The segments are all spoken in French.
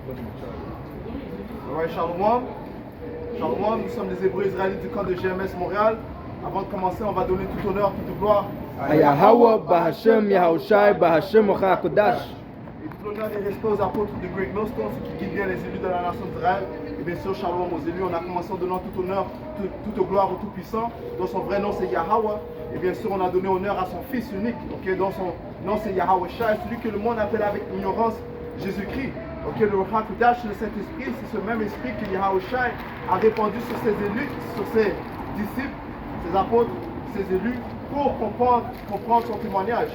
Ouais, Shalom. Shalom, nous sommes les Hébreux israélites du camp de GMS Montréal. Avant de commencer, on va donner tout honneur, toute gloire à Yahweh, Bahashem, Yahushai, Bahashem, Ocha Kodash. Et tout l'honneur et respect aux apôtres de Great Millstone, ceux qui guident bien les élus de la nation d'Israël. Et bien sûr, Shalom aux élus. On a commencé en donnant tout honneur, toute gloire au Tout-Puissant, dont son vrai nom c'est Yahweh. Et bien sûr, on a donné honneur à son Fils unique, dont son nom c'est Yahweh Shai, celui que le monde appelle avec ignorance Jésus-Christ. Le Ocha Kodash, le Saint-Esprit, c'est ce même esprit que Yahweh Shai a répandu sur ses élus, sur ses disciples, ses apôtres, ses élus, pour comprendre son témoignage.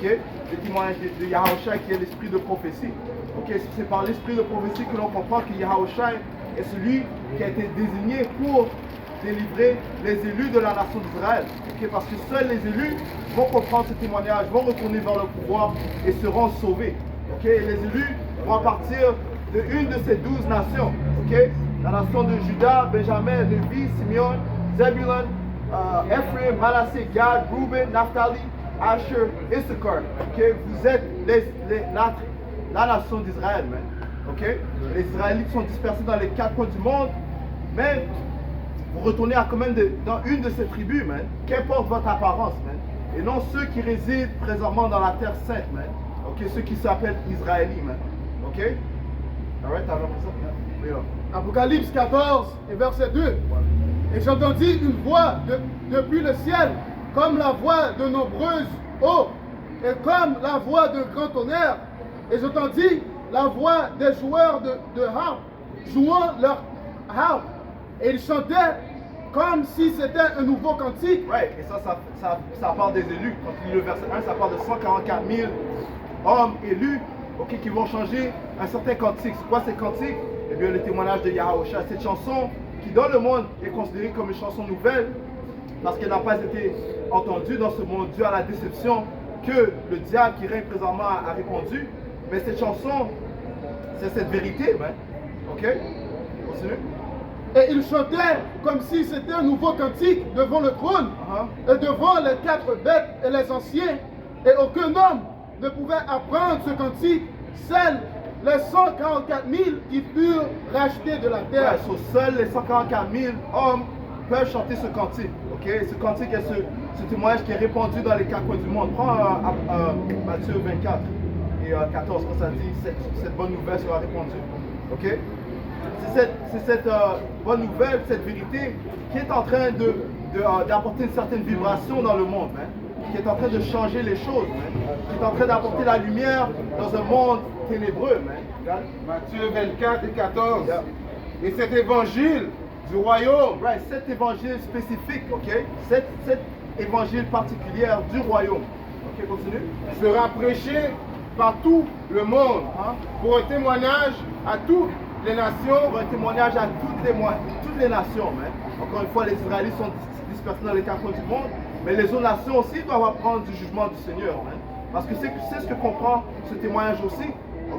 Le témoignage de Yahweh Shai qui est l'esprit de prophétie. C'est par l'esprit de prophétie que l'on comprend que Yahweh Shai est celui qui a été désigné pour délivrer les élus de la nation d'Israël. Parce que seuls les élus vont comprendre ce témoignage, vont retourner vers le pouvoir et seront sauvés. Et les élus vont partir de une de ces 12 nations. La nation de Juda, Benjamin, Lévi, Simeon, Zebulun, Ephraim, Manasseh, Gad, Reuben, Naphtali, Asher, Issachar. Vous êtes la nation d'Israël. Les Israélites sont dispersés dans les 4 coins du monde, mais vous retournez à quand même dans une de ces tribus, qu'importe votre apparence, et non ceux qui résident présentement dans la terre sainte, ceux qui s'appellent Israélites. Apocalypse 14 et verset 2. Et j'entendis une voix depuis le ciel, comme la voix de nombreuses eaux, et comme la voix de grand tonnerre. Et j'entendis la voix des joueurs de harpe, jouant leur harpe. Et ils chantaient comme si c'était un nouveau cantique. Et ça parle des élus. Quand tu lis le verset 1, ça parle de 144 000 hommes élus qui vont changer un certain cantique. C'est quoi ces cantiques? Eh bien, le témoignage de Yahweh Shai. Cette chanson qui, dans le monde, est considérée comme une chanson nouvelle parce qu'elle n'a pas été entendue dans ce monde dû à la déception que le diable qui règne présentement a répondu. Mais cette chanson, c'est cette vérité. Continue. Et ils chantaient comme si c'était un nouveau cantique devant le trône et devant les 4 bêtes et les anciens. Et aucun homme ne pouvait apprendre ce cantique, seuls les 144 000 qui furent rachetés de la terre. Seuls les 144 000 hommes peuvent chanter ce cantique. Ce cantique est ce témoignage qui est répandu dans les 4 coins du monde. Prends Matthieu 24 et 14, quand ça dit cette bonne nouvelle sera répandue. C'est cette bonne nouvelle, cette vérité qui est en train d'apporter une certaine vibration dans le monde, qui est en train de changer les choses, qui est en train d'apporter la lumière dans un monde ténébreux. Matthieu 24 et 14. Et cet évangile du royaume, cet évangile spécifique, cet évangile particulier du royaume, continue, sera prêché par tout le monde pour un témoignage à toutes les nations, pour un témoignage à toutes les nations. Encore une fois, les Israélites sont dispersés dans les 4 coins du monde, mais les autres nations aussi doivent apprendre du jugement du Seigneur. Parce que c'est ce que comprend ce témoignage aussi.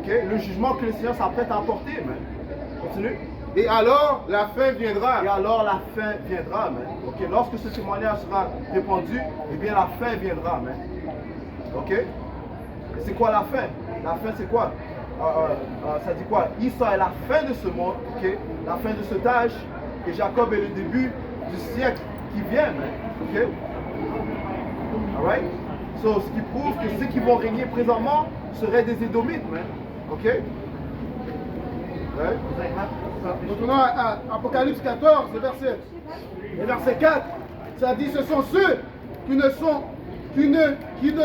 Le jugement que le Seigneur s'apprête à apporter. Continue. Et alors la fin viendra. Et alors la fin viendra. Lorsque ce témoignage sera répandu, eh bien la fin viendra. C'est quoi la fin? La fin c'est quoi? Ça dit quoi? Isa est la fin de ce monde, la fin de cet âge, et Jacob est le début du siècle qui vient. Alright? Ce qui prouve que ceux qui vont régner présentement seraient des Édomites. Retournons à Apocalypse 14, verset 4. Ça dit, ce sont ceux qui ne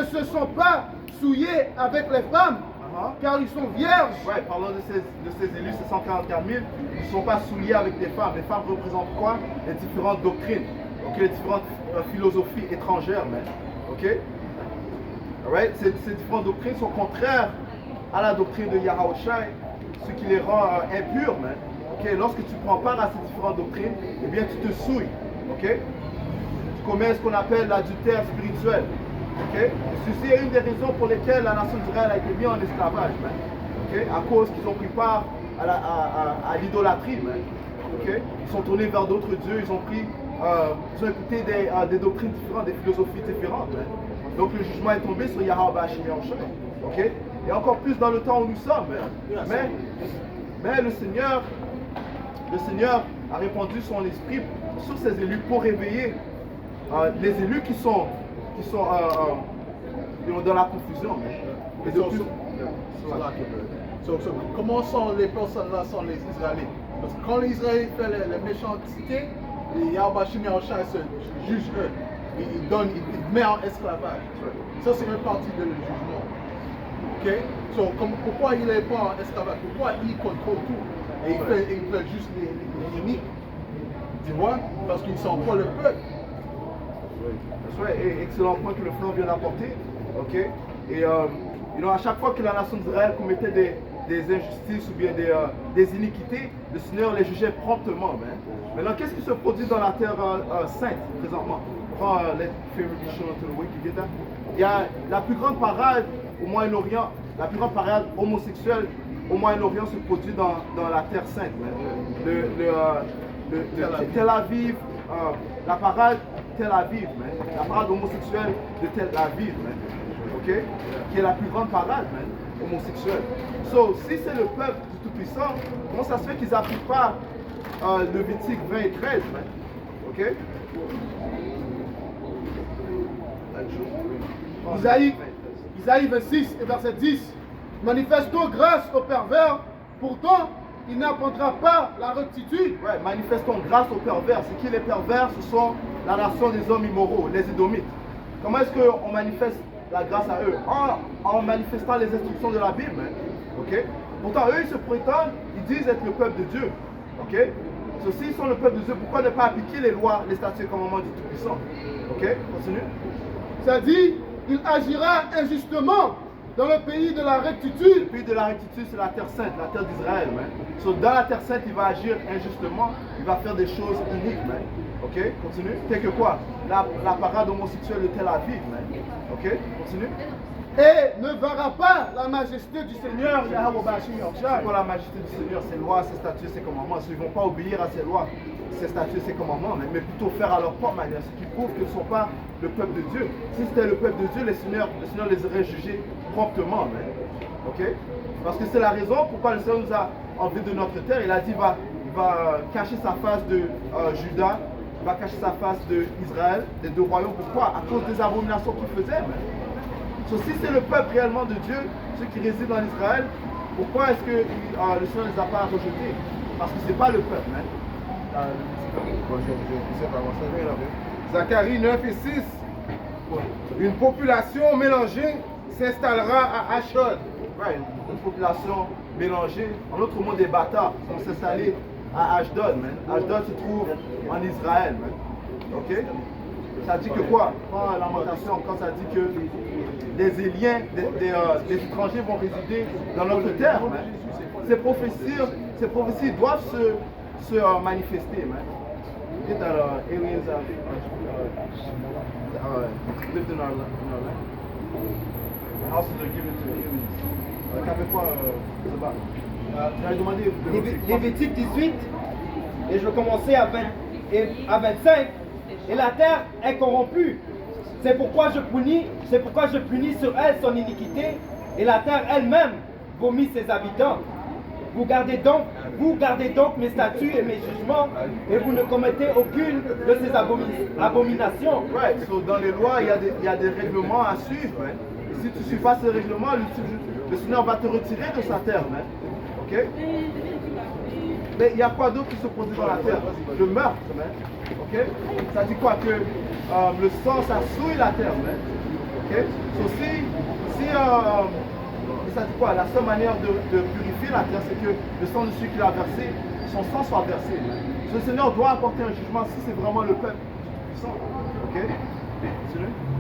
se sont pas souillés avec les femmes, car ils sont vierges. Parlons de ces élus, ces 144 000, ils ne sont pas souillés avec des femmes. Les femmes représentent quoi? Les différentes doctrines, les différentes philosophies étrangères. Ces différentes doctrines sont contraires à la doctrine de Yahweh Shai, ce qui les rend impurs. Lorsque tu prends part à ces différentes doctrines, eh bien tu te souilles. Tu commets ce qu'on appelle l'adultère spirituel. Ceci est une des raisons pour lesquelles la nation d'Israël a été mise en esclavage. À cause qu'ils ont pris part à l'idolâtrie. Ils sont tournés vers d'autres dieux, ils ont écouté des doctrines différentes, des philosophies différentes. Donc le jugement est tombé sur Yahweh Bashim Yahushua. Ok? Et encore plus dans le temps où nous sommes. Mais le Seigneur a répandu son esprit sur ses élus pour réveiller les élus qui sont dans la confusion. Et de plus, Comment sont les personnes-là, sont les Israélites? Parce que quand les Israélites font les méchancetés, Yahweh Shim Yahushua se juge eux. Il met en esclavage. Ça, c'est une partie de le jugement. Ok? Pourquoi il n'est pas en esclavage? Pourquoi il contrôle tout? Et il fait juste les limites. Tu vois? Parce qu'ils ne sont pas le peuple. Excellent point que le frère vient d'apporter. Ok? Et à chaque fois que la nation d'Israël commettait des injustices ou bien des iniquités, le Seigneur les jugeait promptement. Maintenant, qu'est-ce qui se produit dans la terre sainte présentement? Prends il y a la plus grande parade au Moyen-Orient, la plus grande parade homosexuelle au Moyen-Orient se produit dans la terre sainte. Tel Aviv, la parade Tel Aviv, la parade homosexuelle de Tel Aviv, ok, qui est la plus grande parade homosexuelle. So, si c'est le peuple du Tout-Puissant, comment ça se fait qu'ils n'appliquent pas Lévitique 20 et 13, ok? Isaïe 26 et verset 10. Manifestons grâce aux pervers, pourtant il n'apprendra pas la rectitude. Ouais, manifestons grâce aux pervers. C'est qui les pervers? Ce sont la nation des hommes immoraux, les Édomites. Comment est-ce qu'on manifeste la grâce à eux? En manifestant les instructions de la Bible. Ok? Pourtant, eux, ils se prétendent, ils disent être le peuple de Dieu. Ok? Ceux-ci, ils sont le peuple de Dieu. Pourquoi ne pas appliquer les lois, les statuts et commandements du Tout-Puissant? Ok? Continue. Ça dit, il agira injustement dans le pays de la rectitude. Le pays de la rectitude, c'est la terre sainte, la terre d'Israël. So, dans la terre sainte, il va agir injustement, il va faire des choses iniques. Ok, continue. Tel que quoi? La parade homosexuelle de Tel Aviv. Ok, continue. Et ne verra pas la majesté du Seigneur, Yahweh Bashim Yahushua. C'est quoi la majesté du Seigneur? Ses lois, ses statuts, ses commandements. Ils ne vont pas obéir à ses lois, ses statuts, ses commandements, mais plutôt faire à leur propre manière, ce qui prouve qu'ils ne sont pas le peuple de Dieu. Si c'était le peuple de Dieu, le Seigneur les aurait jugés promptement. Ok? Parce que c'est la raison pourquoi le Seigneur nous a enlevés de notre terre. Il a dit il va cacher sa face de Juda, il va cacher sa face d'Israël, des deux royaumes. Pourquoi? À cause des abominations qu'il faisait. So, si c'est le peuple réellement de Dieu, ceux qui résident en Israël, pourquoi est-ce que le Seigneur ne les a pas rejetés? Parce que ce n'est pas le peuple. Zacharie 9 et 6. Une population mélangée s'installera à Ashdod. Ouais, une population mélangée, en autre mot des bâtards, vont s'installer à Ashdod. Ashdod se trouve en Israël. Ok? Ça dit que quoi? Prends Lamentation, quand ça dit que des Éliens, des étrangers vont résider dans notre terre. Ces prophéties doivent se manifester. Get that aliens lived in our land. Houses are given to aliens. Qu'avait quoi, j'avais demandé Lévitique 18, et je vais commencer à 25. Et la terre est corrompue. C'est pourquoi je punis sur elle son iniquité, et la terre elle-même vomit ses habitants. Vous gardez donc mes statuts et mes jugements, et vous ne commettez aucune de ces abominations. Right. So, dans les lois, il y a des règlements à suivre. Et si tu ne suis pas ces règlements, le Seigneur va te retirer de sa terre. Ok? Mais il y a quoi d'autre qui se produit dans la terre? Le meurtre. Ok? Ça dit quoi? Que le sang, ça souille la terre. Ok? So, ça dit quoi? La seule manière de purifier la terre, c'est que le sang de celui qui l'a versé, son sang soit versé. Le Seigneur doit apporter un jugement si c'est vraiment le peuple puissant. Ok?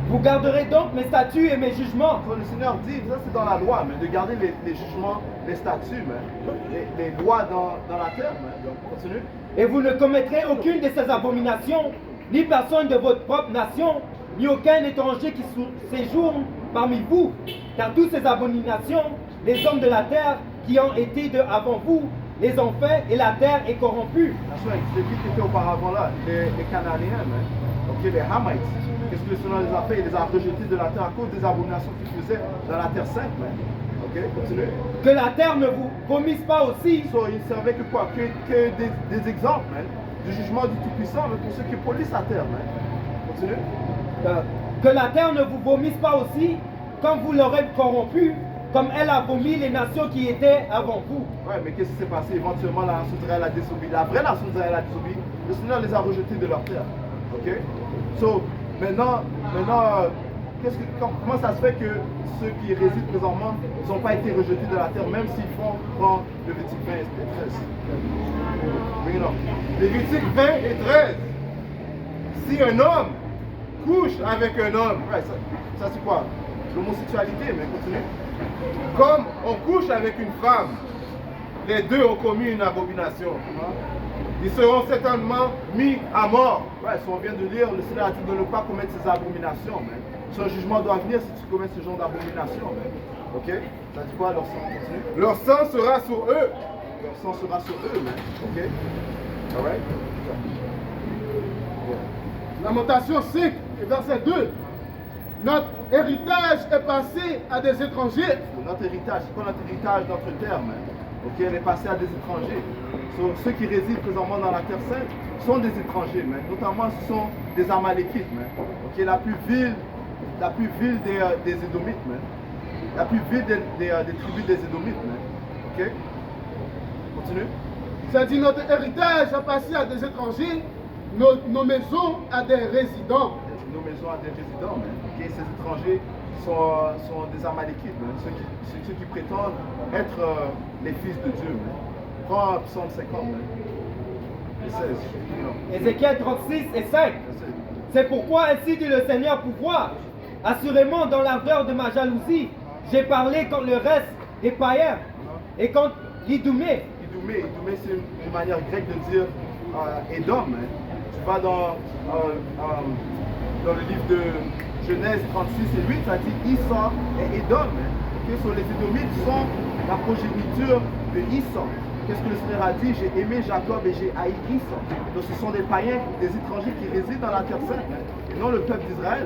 Vous garderez donc mes statuts et mes jugements. Le Seigneur dit, ça c'est dans la loi, mais de garder les jugements, les statuts, les lois dans la terre. Continue. Et vous ne commettrez aucune de ces abominations, ni personne de votre propre nation, ni aucun étranger qui séjourne parmi vous. Car toutes ces abominations, les hommes de la terre qui ont été de avant vous les ont faits et la terre est corrompue. C'est qui était auparavant là? Les Cananéens, ok, les Hamites. Qu'est-ce que le Seigneur les a fait? Il les a rejetés de la terre à cause des abominations qu'ils faisaient dans la terre sainte. Ok, continuez. Que la terre ne vous vomisse pas aussi. So, il servait que quoi? Que des exemples du jugement du Tout-Puissant, mais pour ceux qui polissent la terre. Continuez. Que la terre ne vous vomisse pas aussi quand vous l'aurez corrompue, comme elle a vomi les nations qui étaient avant vous. Ouais, mais qu'est-ce qui s'est passé? Éventuellement, la nation d'Israël a désobéi. La vraie nation d'Israël a désobéi. Le Seigneur les a rejetés de leur terre. Ok? So, maintenant comment ça se fait que ceux qui résident présentement n'ont pas été rejetés de la terre, même s'ils font prendre Lévitique 20 et 13? Oui, non. Lévitique 20 et 13. Si un homme couche avec un homme, Ouais, ça c'est quoi? L'homosexualité, mais continue. comme on couche avec une femme, les deux ont commis une abomination. Ils seront certainement mis à mort. Ouais, si on vient de lire, le Seigneur a dit de ne pas commettre ces abominations. Ce jugement doit venir si tu commets ce genre d'abomination. Ok? Ça dit quoi? Leur sang continue? Leur sang sera sur eux. Leur sang sera sur eux, ok? Alright? Lamentation 5, verset 2. Notre héritage est passé à des étrangers. Notre héritage, c'est quoi notre héritage, notre terre, ok? Elle est passée à des étrangers. So, ceux qui résident présentement dans la terre sainte sont des étrangers, notamment ce sont des Amalékites, ok? La plus vile des Édomites, la plus vile des tribus des Édomites, ok? Continue. Ça dit notre héritage est passé à des étrangers, nos maisons à des résidents. Nos maisons à des résidents, ok? Ces étrangers sont des Amalékites, ceux qui prétendent être les fils de Dieu. Prends Psaume 50, et 16. Ézéchiel 36 et 5. C'est pourquoi ainsi dit le Seigneur pouvoir. Assurément, dans l'ardeur de ma jalousie, j'ai parlé contre le reste des païens et contre l'Idoumé. Idoumé, c'est une manière grecque de dire Édom. Tu vas dans le livre de Genèse 36 et 8, ça dit Issa et Édom. Okay? Les Édomites sont la progéniture de Issa. Qu'est-ce que le Seigneur a dit? J'ai aimé Jacob et j'ai haï Issa. Donc ce sont des païens, des étrangers qui résident dans la terre sainte, et non le peuple d'Israël.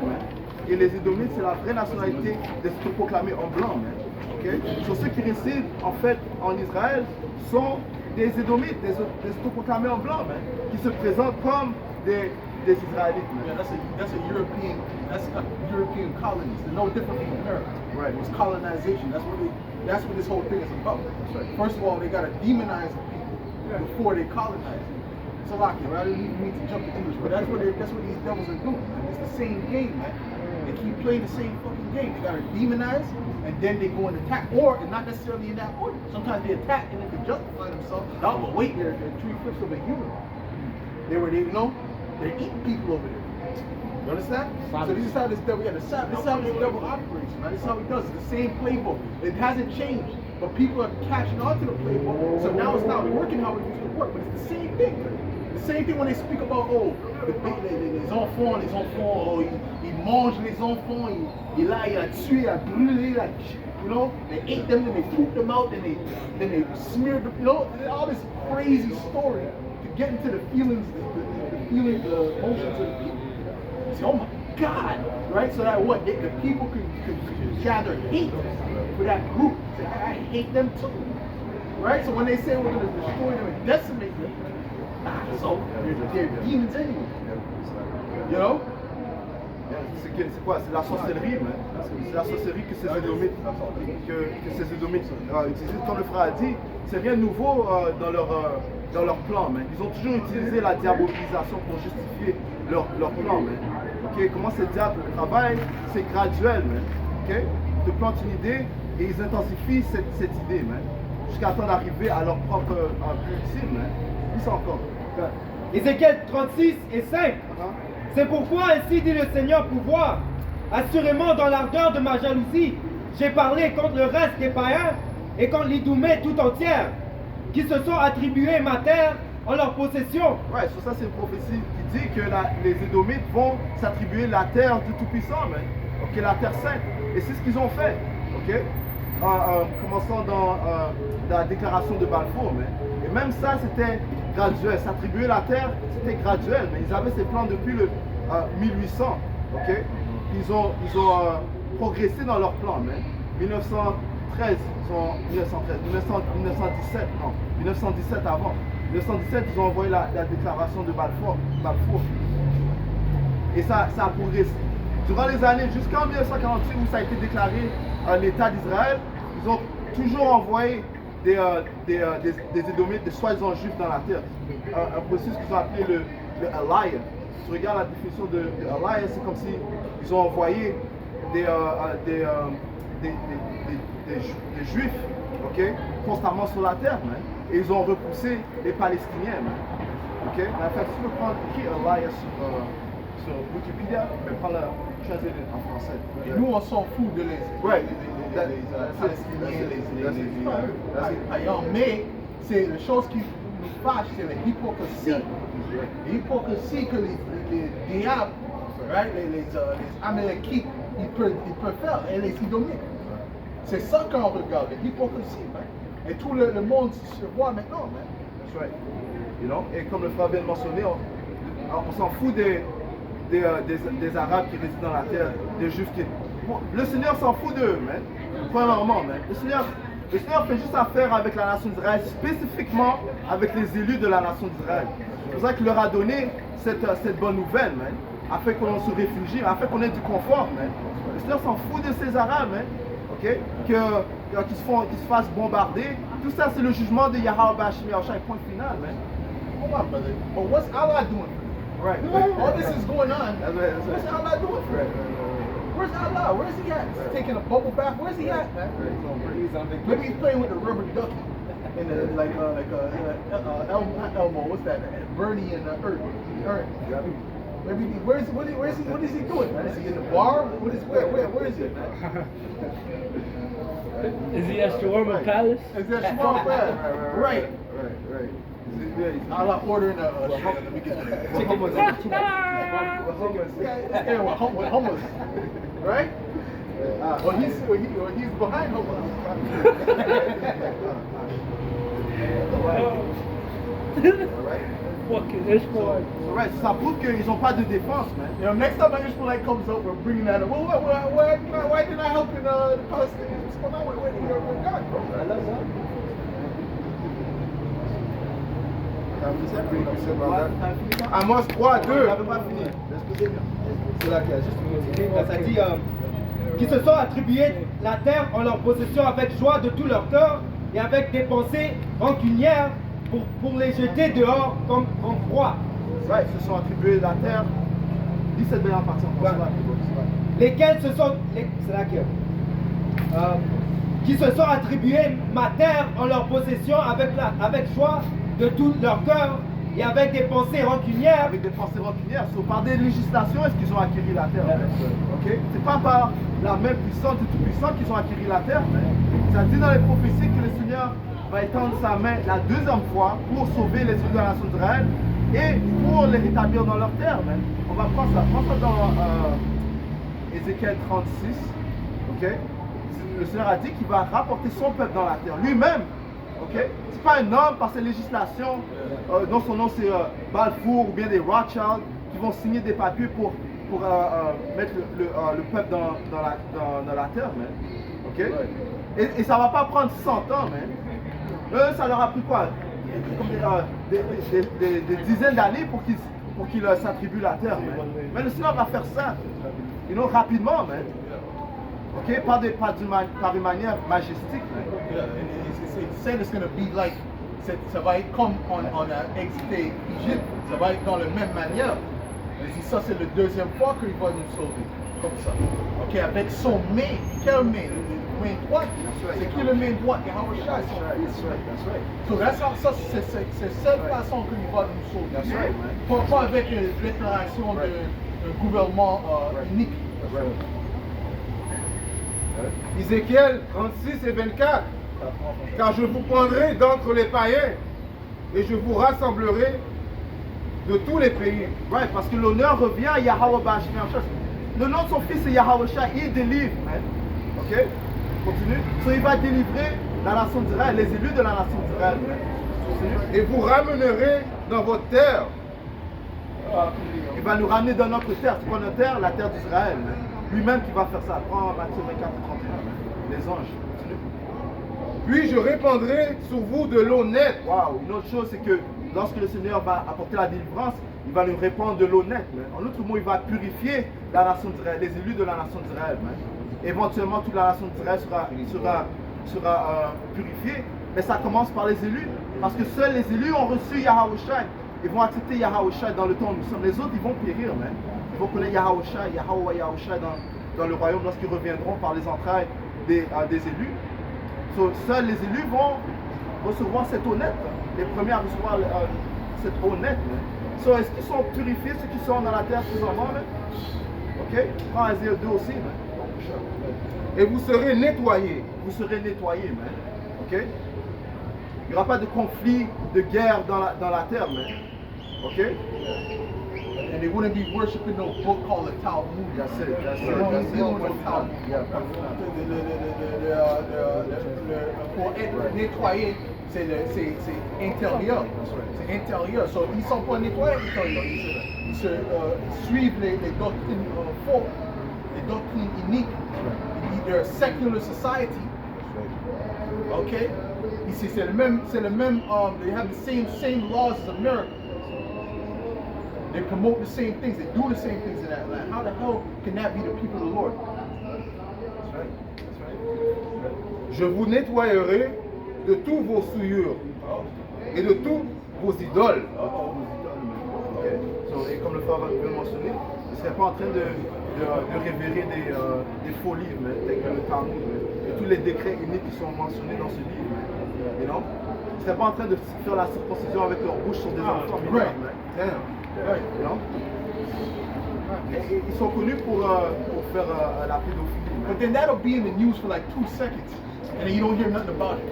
Et les Édomites, c'est la vraie nationalité des proclamés en blanc. Okay? Ceux qui résident en fait en Israël sont des Édomites, des autoproclamés en blanc, qui se présentent comme des Israélites. Yeah, that's a European colonies. They're no different from America. Right. It's colonization. That's what this whole thing is about. Right. First of all, they gotta demonize the people before they colonize them. It's a lot, right? I didn't even mean to jump to English, but that's what these devils are doing, man. It's the same game, man. They keep playing the same fucking game. They gotta demonize, and then they go and attack, or not necessarily in that order. Sometimes they attack and they can justify themselves. Oh, but wait, they're 3/5 of a human. They're eating people over there. You understand? So this is how this devil, this is how this devil operates, man. This is how he does it. It's the same playbook. It hasn't changed, but people are catching on to the playbook. So now it's not working how it used to work, but it's the same thing. The same thing when they speak about, les enfants, oh, ils mangent les enfants, il a tué, il a brûlé, you know, they ate them, then they pooped them out, then they smeared them, you know, all this crazy story to get into the feelings, the emotions of the people. Say, oh my God, right? So that what? The people could gather hate for that group. Say, I hate them too, right? So when they say we're going to destroy them and decimate them, so they're demons anyway, you know? C'est quoi? C'est la sorcellerie, c'est la sorcellerie que ces Édomites, utilisent. Comme le frère a dit, c'est rien de nouveau dans leur plan. Ils ont toujours utilisé la diabolisation pour justifier leur plan. Okay? Comment ces diables travaillent? C'est graduel. Okay? Ils te plantent une idée et ils intensifient cette idée jusqu'à temps d'arriver à leur propre but ultime. Ils sont encore. Ézéchiel 36 et 5. C'est pourquoi ainsi dit le Seigneur pouvoir. Assurément, dans l'ardeur de ma jalousie, j'ai parlé contre le reste des païens et contre l'Idoumée tout entière, qui se sont attribués ma terre en leur possession. Ouais, sur ça c'est une prophétie qui dit que les Édomites vont s'attribuer la terre du Tout-Puissant, ok, la terre sainte. Et c'est ce qu'ils ont fait, ok. commençant dans la déclaration de Balfour. Et même ça, c'était graduel. S'attribuer la terre, c'était graduel. Mais ils avaient ces plans depuis le 1800. Ok? Ils ont progressé dans leurs plans. Mais 1917, avant. 1917, ils ont envoyé la déclaration de Balfour. Et ça a progressé. Durant les années, jusqu'en 1948, où ça a été déclaré l'État d'Israël, ils ont toujours envoyé des Édomites, des soi-disant juifs dans la terre. Un processus qu'ils ont appelé le Aliyah. Tu regardes la définition de Aliyah, c'est comme si ils ont envoyé des juifs, ok, constamment sur la terre, man. Et ils ont repoussé les Palestiniens. Man. Ok? En fait, si tu peux prendre Aliyah sur Wikipédia, tu peux prendre la traduire en français. Et nous, on s'en fout de les Palestiniens, mais c'est la chose qui nous fâche, c'est l'hypocrisie. L'hypocrisie que les diables, right, les Amalekite, ils peuvent faire, et les Idomites. C'est ça qu'on regarde, l'hypocrisie. Et tout le monde se voit maintenant. That's right. You know? Et comme le frère vient de mentionner, on s'en fout des Arabes qui résident dans la terre, des Juifs qui... Bon, le Seigneur s'en fout d'eux, man. Premièrement, man. Le Seigneur fait juste affaire avec la nation d'Israël, spécifiquement avec les élus de la nation d'Israël. C'est pour ça qu'il leur a donné cette bonne nouvelle, man, afin qu'on se réfugie, afin qu'on ait du confort, man. Le Seigneur s'en fout de ces Arabes, man. Okay? Qu'ils se fassent bombarder. Tout ça, c'est le jugement de Yahweh Bashim Yahushua, point final, man. Hold on, brother. But what's Allah doing? Right. All this is going on. What's Allah doing for it? Where's Allah? Where's he at? He's taking a bubble bath. Where's he at, man? Maybe he's playing with the rubber ducky. And not Elmo. What's that? Bernie and Earth. Maybe what is he doing, man? Is he in the bar? Where is he, man? Is he at Shawarma Palace? Is that Shawarma Palace? Right. Allah ordering a chicken with hummus, right? Or he's behind hummus. Fucking Ishmael. Right, ça prouve qu'ils n'ont pas de défense, man. You know, next time an Ishmaelite comes up, we're bringing that up. Well, why didn't I help in the Palestinians? What's going on with God, bro? Amos 3, 2. On n'avait pas fini. C'est là qu'il y a juste une quand ça dit qui se sont attribués la terre en leur possession avec joie de tout leur cœur et avec des pensées rancunières pour les jeter dehors comme en froid. Ouais, ils se sont attribués la terre. 17 millions parties en Lesquels se sont. C'est là qu'il y a. Qui se sont attribués ma terre en leur possession avec joie de tout leur cœur et avec des pensées rancunières. Avec des pensées rancunières. Par des législations, est-ce qu'ils ont acquis la terre? Ok? C'est pas par la main puissante et tout puissante qu'ils ont acquis la terre. Ça dit dans les prophéties que le Seigneur va étendre sa main la deuxième fois pour sauver les élus de la nation d'Israël et pour les rétablir dans leur terre. On va prendre ça. Prends ça dans Ézéchiel 36. Ok? Le Seigneur a dit qu'il va rapporter son peuple dans la terre. Lui-même. Ok? C'est pas un homme par ses législations, dont son nom c'est Balfour ou bien des Rothschild, qui vont signer des papiers pour mettre le peuple dans la terre. Ok? Et ça va pas prendre 100 ans. Eux, ça leur a pris quoi? Des dizaines d'années pour qu'ils s'attribuent la terre. Mais le Seigneur va faire ça rapidement. Ok? Par une manière majestique. It said it's going to be like, ça va être comme on a exité Égypte, ça va être dans la même manière. Mais si ça c'est la deuxième fois qu'il va nous sauver, comme ça. Ok, avec son main, quelle main? Main droite? C'est qui le main droite? Yahweh Shai. So that's how, ça c'est cette façon qu'il va nous sauver. Pas avec une déclaration de gouvernement unique. Ézéchiel 36 et 24. Car je vous prendrai d'entre les païens et je vous rassemblerai de tous les pays. Ouais, parce que l'honneur revient à Yahweh Bashim. Le nom de son fils c'est Yahweh Shai, il délivre. Ok? Continue. So, il va délivrer la nation d'Israël, les élus de la nation d'Israël. Continue. Et vous ramènerez dans votre terre. Il va nous ramener dans notre terre. C'est quoi notre terre? La terre d'Israël. Lui-même qui va faire ça. Prends Matthieu 24 et 31. Les anges. Continue. Puis je répandrai sur vous de l'eau nette. Waouh. Une autre chose, c'est que lorsque le Seigneur va apporter la délivrance, il va nous répandre de l'eau nette. En outre mot, il va purifier la nation d'Israël, les élus de la nation d'Israël. Éventuellement, toute la nation d'Israël sera purifiée. Mais ça commence par les élus. Parce que seuls les élus ont reçu Yahawashi. Ils vont accepter Yahawashi dans le temps où nous sommes. Les autres, ils vont périr. Ils vont connaître Yahawashi dans le royaume lorsqu'ils reviendront par les entrailles des élus. So, seuls les élus vont recevoir cette eau nette. Les premiers à recevoir cette eau nette. So, est-ce qu'ils sont purifiés, ceux qui sont dans la terre présentement? Ok? Prends Isaïe 2 aussi. Et vous serez nettoyés. Vous serez nettoyés. Ok? Il n'y aura pas de conflit, de guerre dans la terre. Ok? And they wouldn't be worshiping no book called the Talmud. That's it. That's it. They don't That's be dealing with it. the Talmud. Pour être nettoyé, c'est intérieur. C'est intérieur. So, ils ne sont pas nettoyés à l'intérieur. Ils suivent les doctrines fausses, les doctrines iniques. They're a secular society. Okay? Ici, c'est le même, they have the same laws as America. They promote the same things, they do the same things in that land. How the hell can that be the people of the Lord? Je vous nettoyerai de tous vos souillures et de tous vos idoles. Okay. So, et comme le frère vient de mentionner, il ne serait pas en train de révérer des faux livres, tels que le Talmud, et tous les décrets uniques qui sont mentionnés dans ce livre. You know? Ils ne seraient pas en train de faire la circoncision avec leur bouche sur des enfants. Right. Damn. You know? Et ils sont connus pour faire la pédophilie. But then that'll be in the news for like 2 seconds, and then you don't hear nothing about it.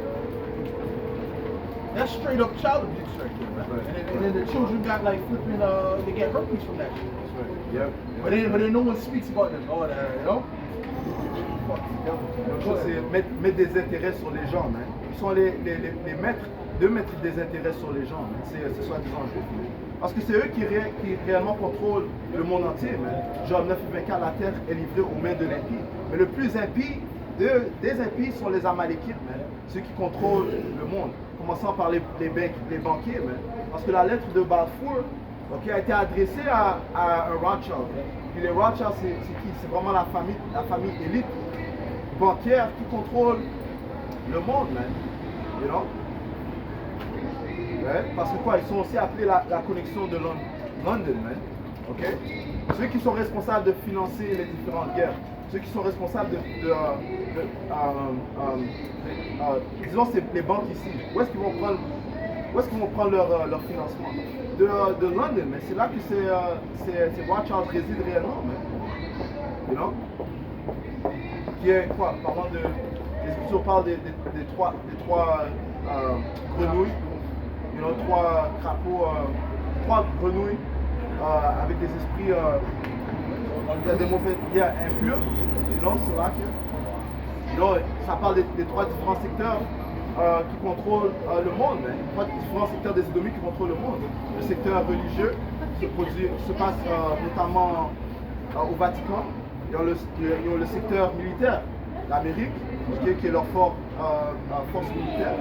That's straight up child abuse right there. Right. And then the children got like flipping, they get herpes from that shit. Yep. But then no one speaks about them. Oh, you know? L'autre chose, c'est mettre des intérêts sur les gens. Ils sont les maîtres de mettre des intérêts sur les gens. C'est soi-disant juif. Parce que c'est eux qui réellement contrôlent le monde entier. Job 9 et 24, la terre est livrée aux mains de l'impie. Mais le plus impie des impies sont les Amalékites, ceux qui contrôlent le monde. Commençant par les banquiers. Parce que la lettre de Balfour a été adressée à un Rothschild. Puis les Rothschild, c'est qui? C'est vraiment la famille élite bancaire qui contrôle le monde, you know? Ouais, parce que quoi, ils sont aussi appelés la connexion de London, ok? Ceux qui sont responsables de financer les différentes guerres, ceux qui sont responsables disons c'est les banques ici, où est-ce qu'ils vont prendre leur financement? De London, mais c'est là que ces Rothschild résident réellement, you know? Qui est quoi? Parlant de, les Écritures parlent des trois grenouilles, you know, 3 crapauds, 3 grenouilles avec des esprits, il y a des mauvais, il y a impurs, you know, c'est là que, you know, ça parle des 3 différents secteurs qui contrôlent le monde, 3 différents secteurs des Édomites qui contrôlent le monde. Le secteur religieux se passe notamment au Vatican. Ils ont le secteur militaire, l'Amérique, qui est leur force militaire.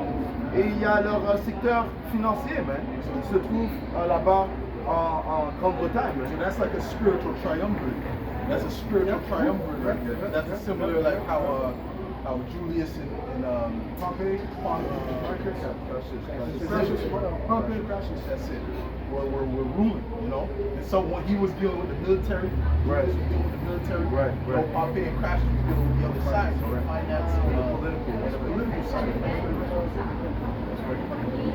Et il y a leur secteur financier, qui se trouve là-bas en Grande-Bretagne. So that's like a spiritual triumvirate. That's a spiritual triumvirate right there. That's similar like how Julius and Pompey, that's it. We're ruling, you know. And so when he was dealing with the military, Right. Right. You know, Pompey and Crassus was dealing with the other side, so finance and the political side.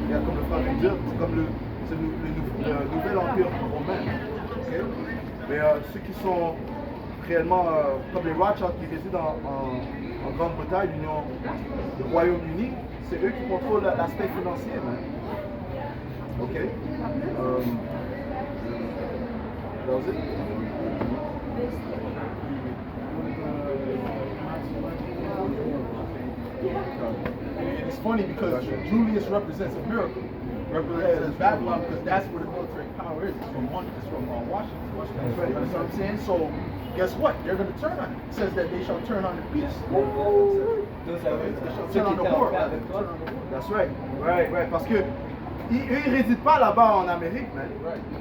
Il y a comme le frère vient de dire, c'est comme le nouvel empire romain. Okay? Mais ceux qui sont réellement, comme les Rothschild qui résident en Grande-Bretagne, le Royaume-Uni, c'est eux qui contrôlent l'aspect financier. Ok? That was it? It's funny because Julius represents America, represents Babylon, because that's where the military power is. It's from Washington. That's right. You know what I'm saying? So, guess what? They're going to turn on it. It says that they shall turn on the peace. They shall turn on the war. That's right. Right. Parce que eux, ils résident pas là-bas en Amérique, man.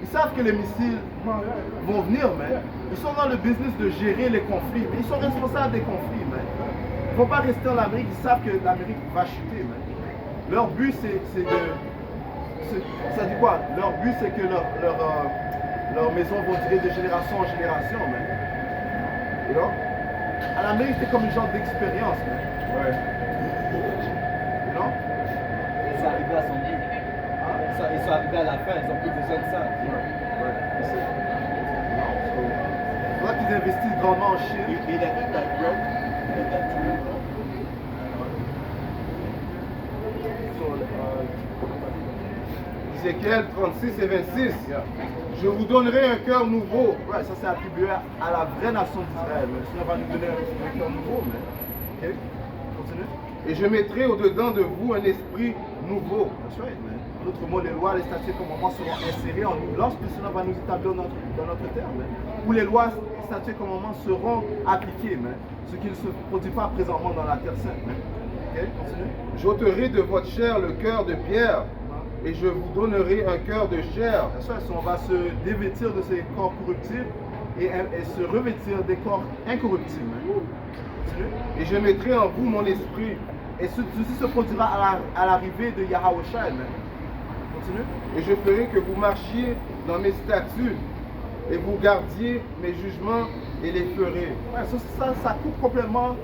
Ils savent que les missiles vont venir, man. Ils sont dans le business de gérer les conflits, mais ils sont responsables des conflits, man. Ils vont pas rester en Amérique, ils savent que l'Amérique va chuter, man. Leur but, c'est de... Ça dit quoi? Leur but, c'est que leurs maisons vont durer de génération en génération, man. You know? À l'Amérique, c'est comme une genre d'expérience, man. You know? Ils sont arrivés à son niveau. Ils sont arrivés à la fin, ils ont plus besoin de ça. C'est vrai qu'ils investissent grandement en Chine. Ézéchiel 36 et 26. Je vous donnerai un cœur nouveau. Ouais, ça c'est attribué à la vraie nation d'Israël. Le Seigneur va nous donner un cœur nouveau, mais. Ok? Continue. Et je mettrai au-dedans de vous un esprit nouveau. That's right, man. En d'autres mots, les lois, les statuts et commandements seront insérés en nous lorsque le Seigneur va nous établir dans notre terre, man. Où les lois, statuts et commandements seront appliqués, man. Ce qui ne se produit pas présentement dans la terre sainte, man. Ok? Continue. J'ôterai de votre chair le cœur de pierre et je vous donnerai un cœur de chair. That's right. So on va se dévêtir de ces corps corruptibles et se revêtir des corps incorruptibles, man. Continue. Et je mettrai en vous mon esprit. Et ceci se produira à l'arrivée de Yahweh Shai, man. Continue. Et je ferai que vous marchiez dans mes statuts et vous gardiez mes jugements et les ferez. Ouais, ça coupe complètement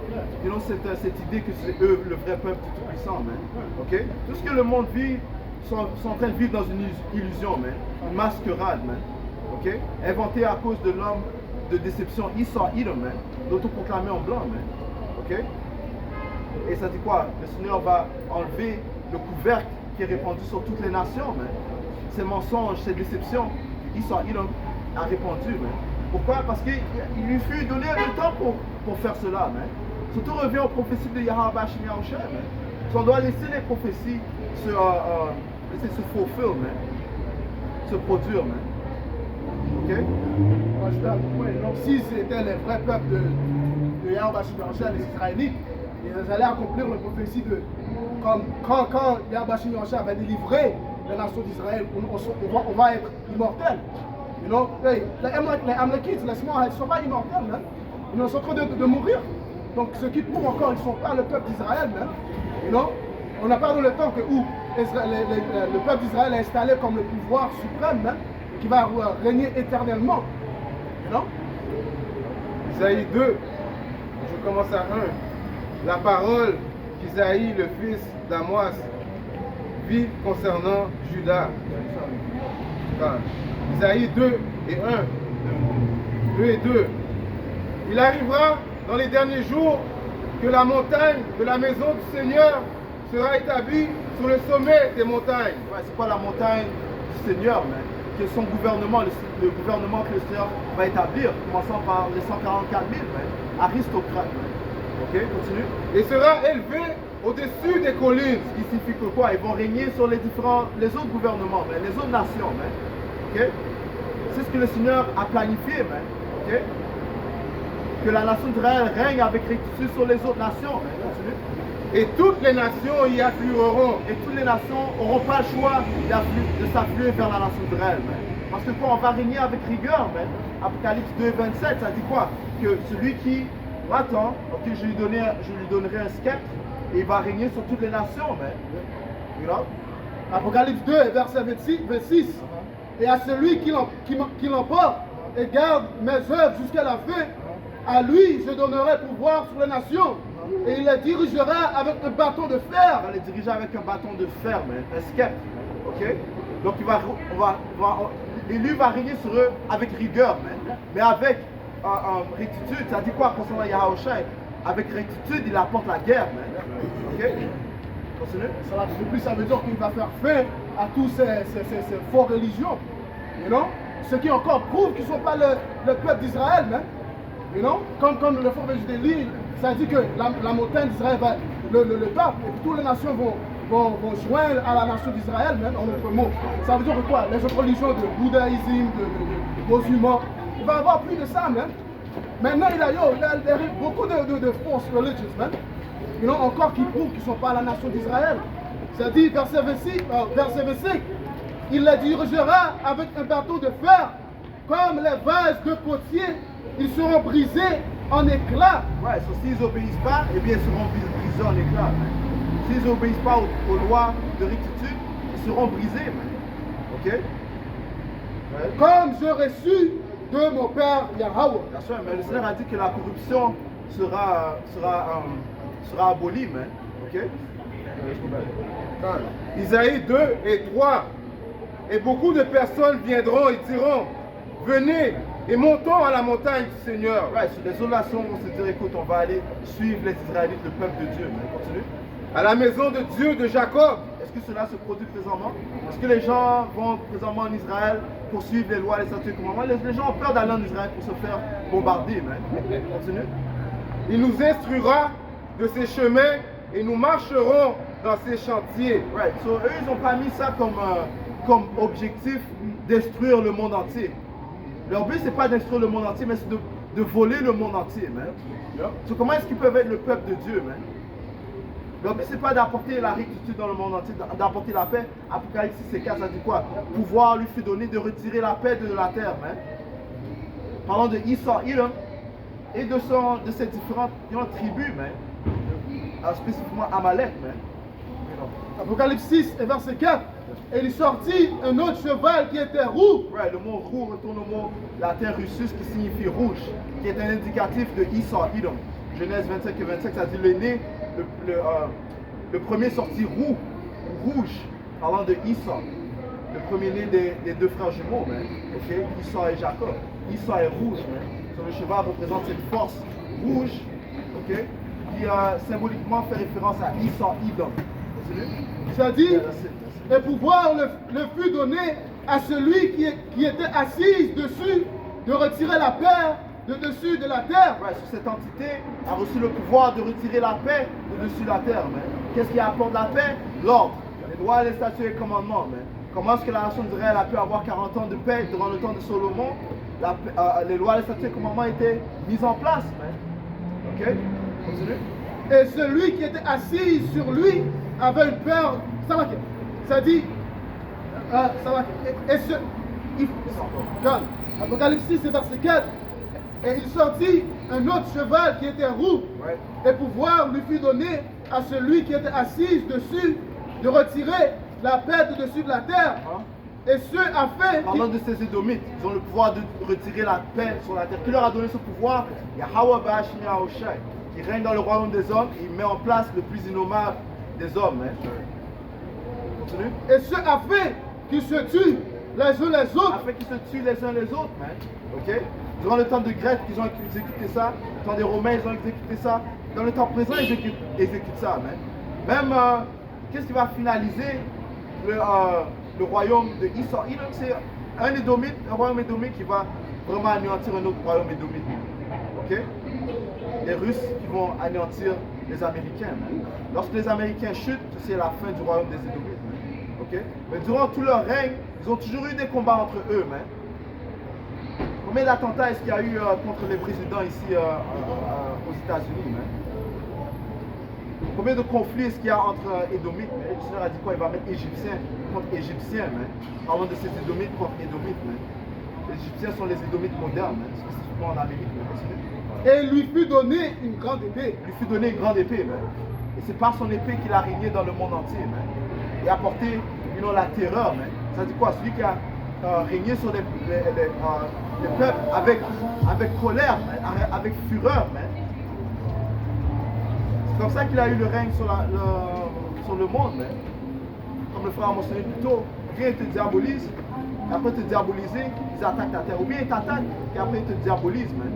cette idée que c'est eux le vrai peuple du Tout-Puissant, man. Ok? Tout ce que le monde vit, sont en train de vivre dans une illusion, man. Une masquerade, man. Ok? Inventée à cause de l'homme de déception Esau Edom, man. D'autoproclamé en blanc, man. Ok? Et ça dit quoi? Le Seigneur va enlever le couvercle qui est répandu sur toutes les nations, man. Ces mensonges, ces déceptions, Esau Edom a répandu, man. Pourquoi? Parce qu'il lui fut donné le temps pour faire cela, man. Surtout revient aux prophéties de Yahweh Bashim Yahushua, man. So, on doit laisser les prophéties se fulfill, man. Se produire, man. Ok? Moi, je t'avoue, donc si c'était les vrais peuples de Yahweh Bashim Yahushua, les Israélites, ils allaient accomplir la prophétie de comme quand Yahweh Bashim Yahushua va délivrer les nations d'Israël, on va être immortels. You know, hey, les Amalekites, laisse-moi, ils ne sont pas immortels, man. Ils sont en train de mourir. Donc, ce qui prouve encore, ils ne sont pas le peuple d'Israël, man. You know? On n'a pas dans le temps où le peuple d'Israël est installé comme le pouvoir suprême, man, qui va régner éternellement. You know? Isaïe 2, je commence à 1. La parole qu'Isaïe, le fils d'Amoz, vit concernant Juda. Isaïe 2 et 1. 2 et 2. Il arrivera dans les derniers jours que la montagne de la maison du Seigneur sera établie sur le sommet des montagnes. Ouais, c'est quoi la montagne du Seigneur, man? Que son gouvernement, le gouvernement que le Seigneur va établir, commençant par les 144 000, man. Aristocrates, man. Ok, continue. Et sera élevé au-dessus des collines. Ce qui signifie que quoi? Ils vont régner sur les autres gouvernements, man, les autres nations, man. Ok? C'est ce que le Seigneur a planifié, man. Ok? Que la nation d'Israël règne avec rectitude sur les autres nations, man. Continue. Et toutes les nations y afflueront. Et toutes les nations n'auront pas le choix de s'affluer vers la nation d'Israël, man. Parce que quoi? On va régner avec rigueur, man. Apocalypse 2, 27, ça dit quoi? Que celui qui attend, ok, je lui donnerai un sceptre et il va régner sur toutes les nations, man. You know? Apocalypse 2, verset 26. Et à celui qui l'emporte et garde mes œuvres jusqu'à la fin, à lui je donnerai pouvoir sur les nations. Et il les dirigera avec un bâton de fer. On va les diriger avec un bâton de fer, man. Un sceptre. Ok? Donc lui va régner sur eux avec rigueur, man. Mais avec rectitude, ça dit quoi concernant Yahweh Shai? Avec rectitude, il apporte la guerre, man. Ok? Continue. De plus, ça veut dire qu'il va faire fin à tous ces fausses religions. You know? Ce qui encore prouve qu'ils ne sont pas le peuple d'Israël, man. You know? Comme le fort de Judée, ça dit que la montagne d'Israël le peuple, et puis toutes les nations vont joindre à la nation d'Israël, même en autre mot. Ça veut dire que quoi? Les autres religions de bouddhisme, de musulmans, il va y avoir plus de ça, même. Maintenant, il y a beaucoup de false religions, même. Il y en a encore qui prouvent qu'ils ne sont pas la nation d'Israël. Ça dit, verset 25, il les dirigera avec un bateau de fer, comme les vases de potier, ils seront brisés en éclats. Ouais, so, s'ils n'obéissent pas, eh bien, ils seront brisés en éclats. Man. S'ils n'obéissent pas aux lois de rectitude, ils seront brisés. Man. Ok? Ouais. Comme je reçus de mon père Yahweh. Bien sûr, mais le Seigneur a dit que la corruption sera abolie. Man. Ok? Isaïe 2 et 3. Et beaucoup de personnes viendront et diront, venez et montons à la montagne du Seigneur. Ouais, sur les nations vont se dire, écoute, on va aller suivre les Israélites, le peuple de Dieu. Mais continue. À la maison de Dieu de Jacob. Est-ce que cela se produit présentement? Est-ce que les gens vont présentement en Israël pour suivre les lois, les statuts et commandements? Les gens ont peur d'aller en Israël pour se faire bombarder. Mais continue. Il nous instruira de ses chemins et nous marcherons dans ses chantiers. Right. So, eux, ils n'ont pas mis ça comme objectif détruire le monde entier. Leur but, c'est pas détruire le monde entier, mais c'est de voler le monde entier, man. So, comment est-ce qu'ils peuvent être le peuple de Dieu, man? Leur but, c'est pas d'apporter la rectitude dans le monde entier, d'apporter la paix. Apocalypse 6:4, ça dit quoi? Pouvoir lui fut donné de retirer la paix de la terre, man. Parlant de Esau, Edom, et de ces différentes tribus, man. Spécifiquement Amalek, man. Apocalypse 6 et verset 4. Et il sortit un autre cheval qui était roux. Right, le mot roux retourne au mot latin russus qui signifie rouge, qui est un indicatif de Esau, Edom. Genèse 25 et 25, ça dit le né, le premier sorti rouge, parlant de Esau, le premier né des deux frères jumeaux, man. Okay? Esau et Jacob. Esau est rouge, man. So, le cheval représente cette force rouge, okay? Qui symboliquement fait référence à Esau, Edom. Ça dit, et pouvoir le fut donné à celui qui était assis dessus de retirer la paix de dessus de la terre. Ouais, cette entité a reçu le pouvoir de retirer la paix de dessus de la terre. Qu'est-ce qui apporte la paix? L'ordre, les lois, les statuts et les commandements. Man. Comment est-ce que la nation d'Israël a pu avoir 40 ans de paix durant le temps de Salomon? Les lois, les statuts et les commandements étaient mis en place. Man. Ok? Continue. Et celui qui était assis sur lui avait une peur. Ça va, ça dit, ça va, calme. Apocalypse 6, verset 4. Et il sortit un autre cheval qui était roux, ouais. Et pouvoir lui fut donné à celui qui était assis dessus de retirer la paix de dessus de la terre. Et ce afin. Parlant de ces Édomites, ils ont le pouvoir de retirer la paix sur la terre. Qui leur a donné ce pouvoir? Yahweh Ba'ashim Yahushai, qui règne dans le royaume des hommes et il met en place le plus innommable des hommes. Hein. Continue. Et ce afin qu'ils se tuent les uns les autres. Afin qu'ils se tuent les uns les autres. Hein. Ok? Durant le temps de Grèce, ils ont exécuté ça. Dans le temps des Romains, ils ont exécuté ça. Dans le temps présent, ils exécutent ça. Hein. Même, qu'est-ce qui va finaliser le royaume de Esau? C'est un royaume édomite qui va vraiment anéantir un autre royaume édomite. Ok? Les Russes qui vont anéantir les Américains. Hein. Lorsque les Américains chutent, c'est la fin du royaume des Édomites. Hein. Okay? Mais durant tout leur règne, ils ont toujours eu des combats entre eux. Hein. Combien d'attentats est-ce qu'il y a eu contre les présidents ici aux États-Unis? Hein? Combien de conflits est-ce qu'il y a entre Édomites? Le Seigneur a dit quoi? Il va mettre Égyptiens contre Égyptiens. Hein? Parlant de ces Édomites contre Édomites. Hein? Les Égyptiens sont les Édomites modernes, hein? Spécifiquement en Amérique. Hein? Et il lui fut donné une grande épée. Il lui fut donné une grande épée. Hein? Et c'est par son épée qu'il a régné dans le monde entier. Hein? Et a apporté la terreur. Hein? Ça dit quoi? Celui qui a régné sur les peuples avec colère, hein? Avec fureur. Hein? C'est comme ça qu'il a eu le règne sur le monde. Hein? Comme le frère a mentionné plus tôt, rien te diabolise, et après te diaboliser, ils attaquent ta terre. Ou bien ils t'attaquent, et après ils te diabolisent. Hein?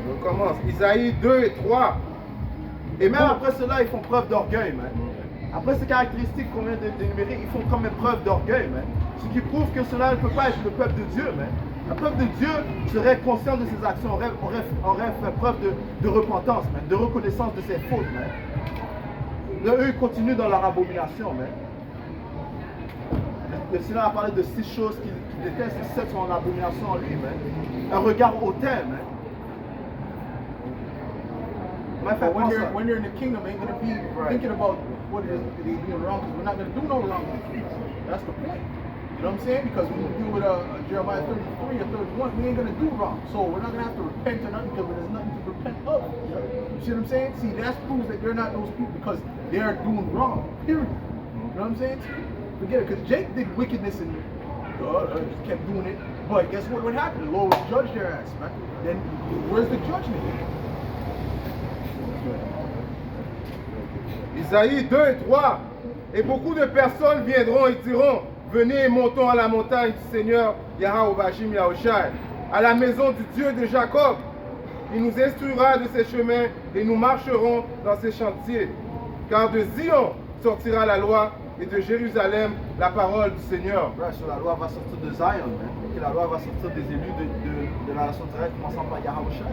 Je commence. Isaïe 2 et 3. Et même après cela, ils font preuve d'orgueil. Après ces caractéristiques qu'on vient d'énumérer, ils font quand même preuve d'orgueil. Ce qui prouve que cela ne peut pas être le peuple de Dieu. Le peuple de Dieu serait conscient de ses actions, aurait fait preuve de repentance, de reconnaissance de ses fautes. Là, eux, ils continuent dans leur abomination. Le Seigneur a parlé de 6 choses qu'il déteste, et 7 sont en abomination en lui. Un regard hautain. But when you're in the kingdom, ain't going to be thinking about what it is they doing wrong, because we're not going to do no wrong. That's the point. You know what I'm saying? Because when we deal with Jeremiah 33 or 31, we ain't going to do wrong. So we're not going to have to repent or nothing, because there's nothing to repent of. You see what I'm saying? See, that proves that they're not those people, because they're doing wrong. Period. You know what I'm saying? Forget it, because Jake did wickedness and just kept doing it. But guess what would happen? The Lord would judge their ass, man. Then where's the judgment? Isaïe 2 et 3. Et beaucoup de personnes viendront et diront, venez et montons à la montagne du Seigneur Yahweh Bashim Yahushai, à la maison du Dieu de Jacob. Il nous instruira de ses chemins et nous marcherons dans ses chantiers. Car de Zion sortira la loi et de Jérusalem la parole du Seigneur. La loi va sortir de Zion, et la loi va sortir des élus de la nation d'Israël, commençant par Yahushai.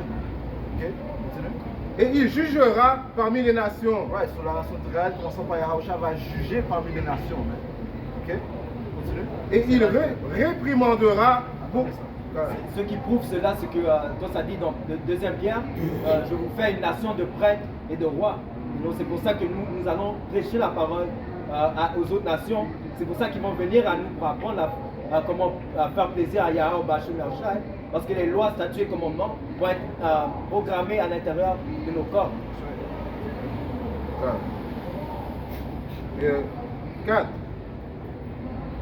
Ok, continue. Et il jugera parmi les nations. Sur la nation d'Israël, commençant par Yahushua, va juger parmi les nations. Ok, continue. Et il réprimandera beaucoup. Ce qui prouve cela, c'est que, toi ça dit dans le 2e Pierre, je vous fais une nation de prêtres et de rois. Donc c'est pour ça que nous allons prêcher la parole aux autres nations. C'est pour ça qu'ils vont venir à nous pour apprendre comment faire plaisir à Yahweh Bashim Yahushai. Parce que les lois, statuts et commandements vont être programmés à l'intérieur de nos corps. 4.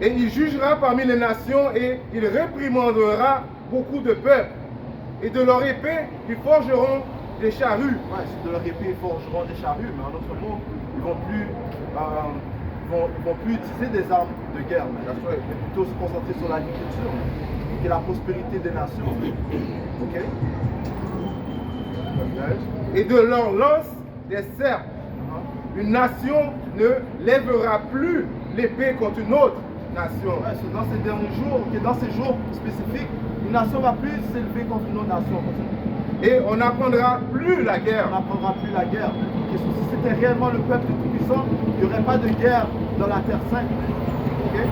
Et il jugera parmi les nations et il réprimandera beaucoup de peuples. Et de leur épée, ils forgeront des charrues. De leur épée, ils forgeront des charrues, mais en d'autres mots, ils vont plus utiliser des armes de guerre, mais plutôt se concentrer sur l'agriculture et la prospérité des nations. Ok? Et de leur lance des serpes. Une nation ne lèvera plus l'épée contre une autre nation. Dans ces derniers jours, dans ces jours spécifiques, une nation ne va plus s'élever contre une autre nation. Et on n'apprendra plus la guerre. On n'apprendra plus la guerre. Et si c'était réellement le peuple tout-puissant, il n'y aurait pas de guerre dans la terre sainte. Okay?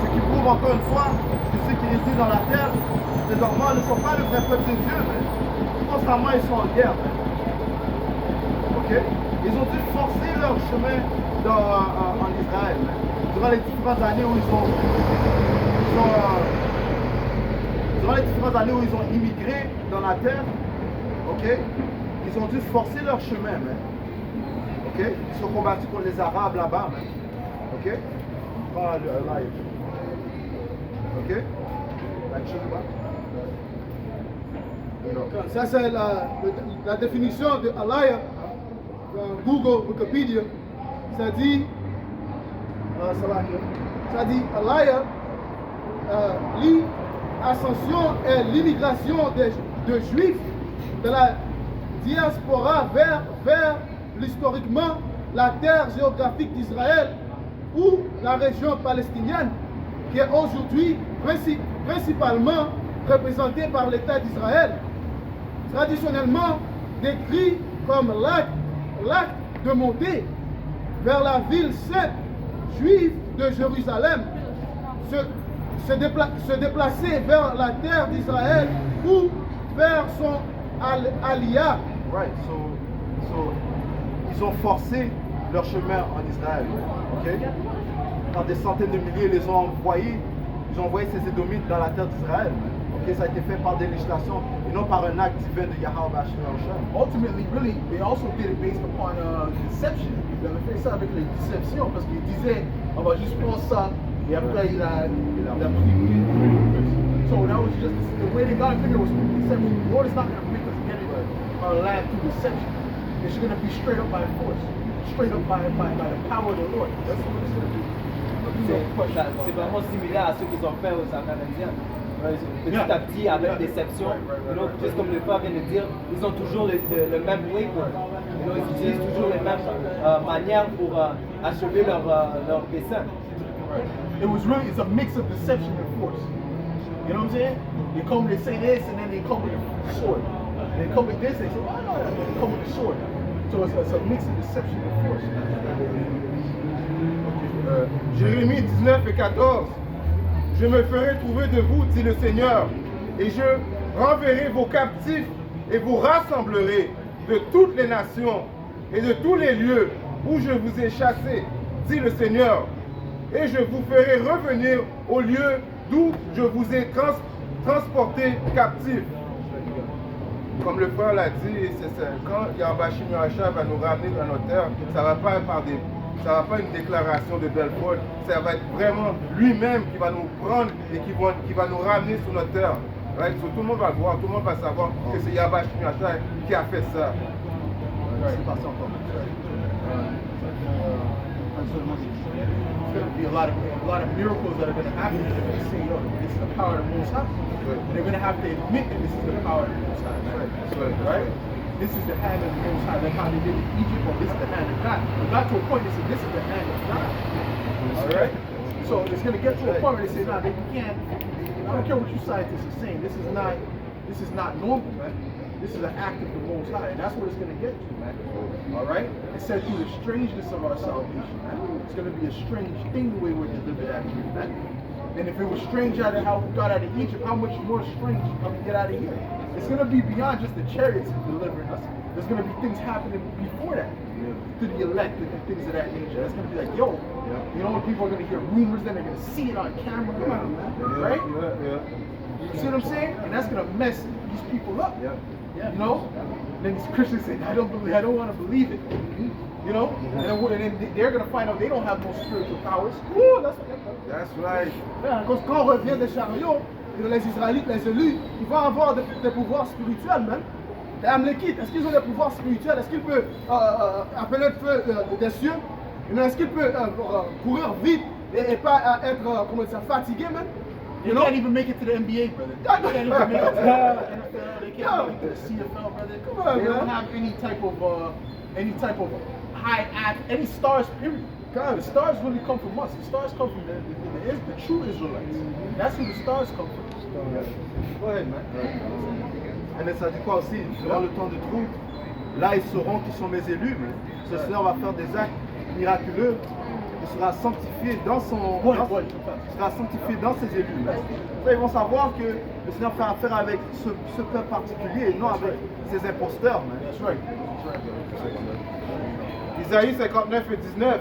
Ce qui prouve encore une fois que ceux qui résident dans la terre, désormais, ne sont pas le vrai peuple de Dieu. Constamment, ils sont en guerre. Okay? Ils ont dû forcer leur chemin en Israël. Durant les différentes années où ils ont immigré dans la terre, okay? Ils ont dû forcer leur chemin. Okay? Ils sont combattus contre les Arabes là-bas. Okay? Prends le live. Ok? Ça, c'est la définition de Alaya dans Google, Wikipédia. Ça dit Alaya, l'ascension et l'immigration de Juifs de la diaspora vers historiquement la terre géographique d'Israël ou la région palestinienne, qui est aujourd'hui principalement représentée par l'État d'Israël, traditionnellement décrit comme l'acte de monter vers la ville sainte juive de Jérusalem, se déplacer vers la terre d'Israël ou vers son aliyah. Right, so ils ont forcé leur chemin en Israël, okay? Par des centaines de milliers, ils ont envoyé ces Édomites dans la terre d'Israël. Okay? Ça a été fait par des législations et non par un acte divin de Yahweh Bashim Yahushai. Ultimately, really, they also did it based upon deception. Ils avaient fait ça avec les déceptions parce qu'ils disaient on va juste prendre ça et après il a pris. So that was just the way they got it figured was deception. The Lord is not going to make us get it our land through deception. It's going to be straight up by force, straight up by the power of the Lord. That's what it's going to do. C'est vraiment similaire à ce qu'ils ont fait aux Amérindiens. Petit à petit, avec déception, juste comme le frère vient de dire, ils ont toujours le même weapon. Ils utilisent toujours les mêmes manières pour achever leur dessein. It's a mix of deception and force. You know what I'm saying? They come, they say this, and then they come with a sword. They come with this, they say, oh no, they come with a sword. So it's a mix of deception and force. Jérémie 19 et 14. Je me ferai trouver de vous, dit le Seigneur, et je renverrai vos captifs et vous rassemblerai de toutes les nations et de tous les lieux où je vous ai chassés, dit le Seigneur, et je vous ferai revenir au lieu d'où je vous ai transportés captifs. Comme le frère l'a dit, quand Yahweh Shemiracha va nous ramener dans notre terre, ça ne va pas pas une déclaration de Belfort, ça va être vraiment lui-même qui va nous prendre et qui va nous ramener sur notre terre. Right? So, tout le monde va le voir, tout le monde va savoir que c'est Yahweh Shemiracha qui a fait ça. C'est passé encore. There's going to be a lot of miracles that are going to happen. They're going to say, yo, this is the power of the Most High. They're going to have to admit that this is the power of the Most High. Right? This is the hand of the Most High. Like how they did in Egypt, or this is the hand of God. It got to a point they said, this is the hand of God. Alright? So it's going to get to a point where they say, nah, they can't. I don't care what you scientists are saying. This is not normal, man. This is an act of the Most High, and that's what it's going to get to, man. All right? It said through the strangeness of our salvation, man. It's going to be a strange thing the way we're delivered out of here, man. And if it was strange out of how we got out of Egypt, how much more strange can we get out of here? It's going to be beyond just the chariots delivering us. There's going to be things happening before that to the elect and things of that nature. It's going to be like, yo, you know, people are going to hear rumors, then they're going to see it on camera, right? You see what I'm saying? And that's going to mess these people up. You know? Then these Christians say, I don't want to believe it. You know? And then they're going to find out they don't have no spiritual powers. Ouh, That's right. Quand on revient des chariots, les Israélites, les élus, ils vont avoir des pouvoirs spirituels même. Les Amlékites, est-ce qu'ils ont des pouvoirs spirituels? Est-ce qu'ils peuvent appeler le feu des cieux? Est-ce qu'ils peuvent courir vite et pas être comment dire, fatigués même? They can't even make it to the NBA, brother. They can't even make it to the NFL. They can't make it to the CFL, brother. Come on, they don't man. have any type of high act, any stars, period. God, the stars really come from us. The stars come from the true Israelites. That's who the stars come from. Go ahead, man. Et mais ça dit quoi aussi? Durant le temps de trouble, là ils sauront qu'ils sont mes élus, mais ce Seigneur va faire des actes miraculeux. Il sera sanctifié dans sera sanctifié dans ses élus. Là, ils vont savoir que le Seigneur fait affaire avec ce peuple particulier et non avec ses imposteurs. That's right. Isaïe 59 et 19.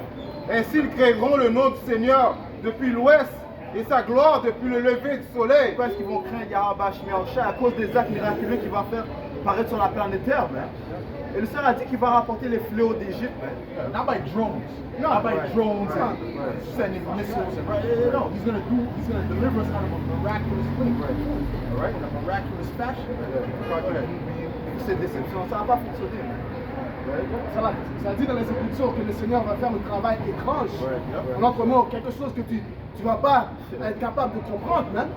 Ainsi ils créeront le nom du Seigneur depuis l'ouest et sa gloire depuis le lever du soleil. Pourquoi est-ce qu'ils vont craindre Yahweh Shemiracha à cause des actes miraculeux qu'il va faire paraître sur la planète Terre, man. Et le Seigneur a dit qu'il va rapporter les fléaux d'Égypte, man. Not by drones. Not by drones and sending missiles. No, he's going to deliver us out of a miraculous way. All right? In a miraculous fashion. Cette déception, ça va pas fonctionner, man. Ça dit dans les Écritures que le Seigneur va faire un travail étrange. En autre mot, quelque chose que tu ne vas pas être capable de comprendre, même.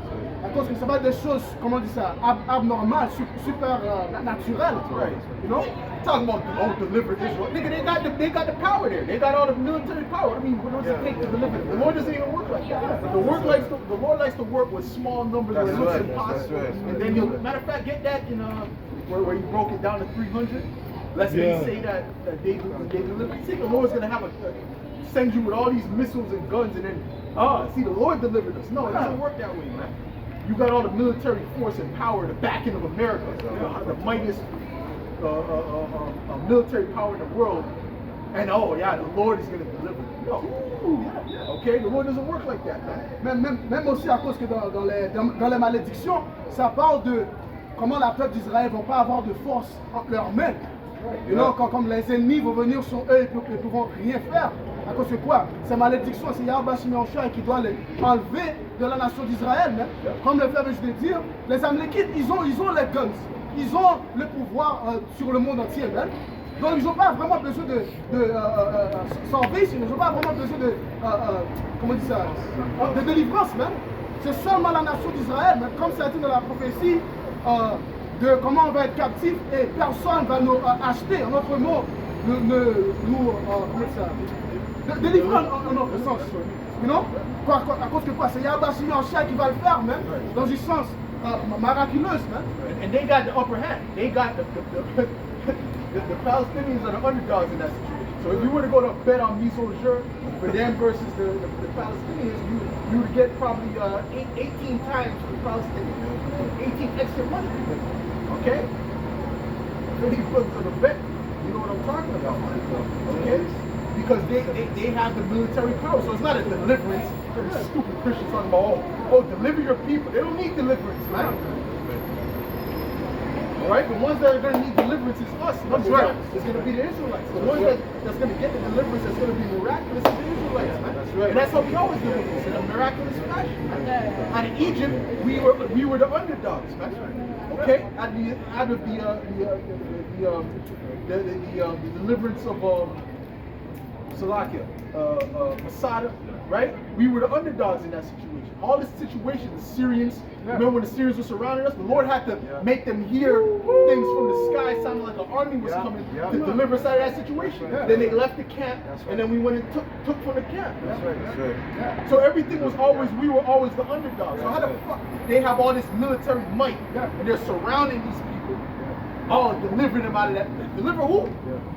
À cause que ça va être des choses, comment on dit ça, abnormales, super naturelles. You know? Talking about deliver Israel. Nigga, they got the power there. They got all the military power. I mean, what does it take to deliver them? The Lord doesn't even work like that. The Lord likes to work with small numbers where it looks impossible. And then matter of fact, get that in where you broke it down to 300. Let's say that they deliver. You think the Lord's gonna have send you with all these missiles and guns and then see the Lord delivered us. No, it doesn't work that way, man. You got all the military force and power, the backing of America, the mightiest military power in the world, and the Lord is gonna deliver. No. Okay, the Lord doesn't work like that, man. Même aussi à cause que dans les malédictions, ça parle de comment la peuple d'Israël ne vont pas avoir de force entre leurs mains. You know, comme les ennemis vont venir sur eux, ils ne pourront rien faire. À cause de quoi? Ces malédictions, c'est Yahweh Shemiracha qui doit les enlever de la nation d'Israël. Comme le frère je vais dire, les Amlékites, ils ont les guns. Ils ont le pouvoir sur le monde entier. Même. Donc ils n'ont pas vraiment besoin de sauver, ils n'ont pas vraiment besoin de, comment on dit ça, de délivrance même. C'est seulement la nation d'Israël, comme ça a été dans la prophétie, de comment on va être captif et personne ne va nous acheter. En autre mot, comment ça, délivrer en autre sens. You know? À cause que quoi? C'est Yahweh qui va le faire, même, dans une sens miraculeuse, man. And they got the upper hand. They got the Palestinians are the underdogs in that situation. So if you were to go to bet on Miso Jur for them versus the Palestinians, you would get probably 18 times for the Palestinians. 18 extra money. Okay? For these books of the bet, you know what I'm talking about. Okay? Because they have the military power. So it's not a deliverance. Stupid Christians talking about, oh, deliver your people. They don't need deliverance, man. Right? The ones that are going to need deliverance is us. That's right. It's going to be the Israelites. The ones that's going to get the deliverance that's going to be miraculous is the Israelites, man. That's right. And that's how we always do it, in a miraculous fashion. And in Egypt, we were the underdogs, man. Okay? Out of the deliverance of Salakia, Masada, right? We were the underdogs in that situation. All this situation, the Syrians, remember when the Syrians were surrounding us? The Lord had to make them hear things from the sky, sounding like an army was coming to deliver us out of that situation. Then they left the camp, and then we went and took from the camp. That's right. So everything was always, we were always the underdogs. So how the fuck, they have all this military might, and they're surrounding these people, all delivering them out of that. Deliver who?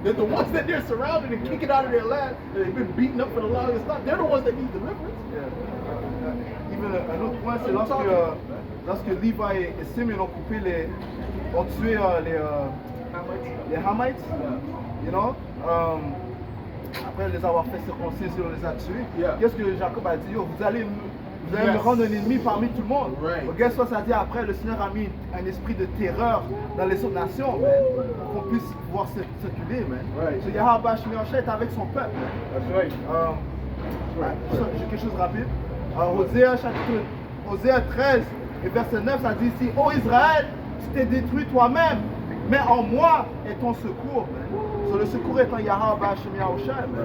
They're the ones that they're surrounded and kicking out of their land, that they've been beaten up for the longest time. They're the ones that need deliverance. Even un autre point, c'est lorsque Levi et Simeon ont tué les Hamites, you know, après les avoir fait circoncire, on les a tués. Qu'est-ce que Jacob a dit? Vous allez me rendre un ennemi parmi tout le monde. Guess what ça dit après? Le Seigneur a mis un esprit de terreur dans les autres nations, man, pour qu'on puisse pouvoir circuler, man. So Yahweh Shemiyah est avec son peuple. J'ai quelque chose de rapide. Osée 13 et verset 9, ça dit ici: Ô Israël, tu t'es détruit toi-même, mais en moi est ton secours. So, le secours est en Yahweh Shemiyah Oshem.